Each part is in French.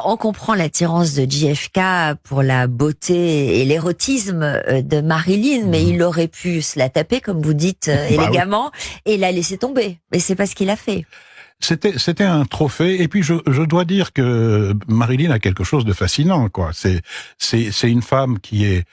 On comprend l'attirance de JFK pour la beauté et l'érotisme de Marilyn, mais il aurait pu se la taper, comme vous dites, Bah oui. élégamment, et la laisser tomber. Mais c'est pas ce qu'il a fait. C'était un trophée. Et puis je dois dire que Marilyn a quelque chose de fascinant, quoi. C'est une femme qui est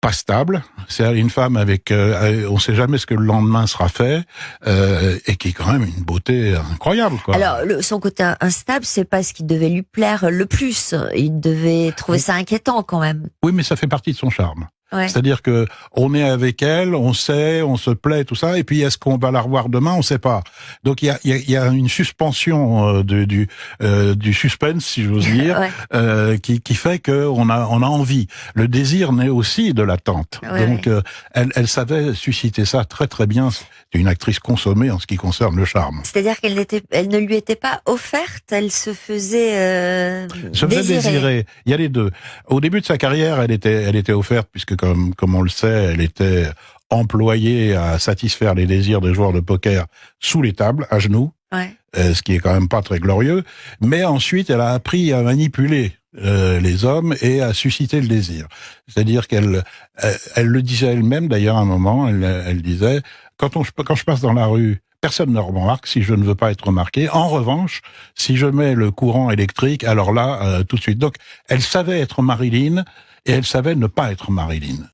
pas stable. C'est une femme avec, on sait jamais ce que le lendemain sera fait, et qui est quand même une beauté incroyable, quoi. Alors, son côté instable, c'est pas ce qui devait lui plaire le plus. Il devait trouver ça inquiétant, quand même. Oui, mais ça fait partie de son charme. Ouais. C'est-à-dire que on est avec elle, on sait, on se plaît, tout ça, et puis est-ce qu'on va la revoir demain, on sait pas. Donc il y a une suspension du suspense, si j'ose dire, Ouais. qui fait que on a envie. Le désir naît aussi de l'attente. Ouais, Donc elle savait susciter ça très très bien. C'est une actrice consommée en ce qui concerne le charme. C'est-à-dire qu'elle ne lui était pas offerte, elle se faisait désirer. Il y a les deux. Au début de sa carrière, elle était offerte puisque comme on le sait, elle était employée à satisfaire les désirs des joueurs de poker sous les tables, à genoux, Ouais. Ce qui est quand même pas très glorieux. Mais ensuite, elle a appris à manipuler les hommes et à susciter le désir. C'est-à-dire qu'elle le disait elle-même, d'ailleurs, à un moment, elle disait, quand je passe dans la rue, personne ne remarque si je ne veux pas être remarqué. En revanche, si je mets le courant électrique, alors là, tout de suite. Donc, elle savait être Marilyn et elle savait ne pas être Marilyn.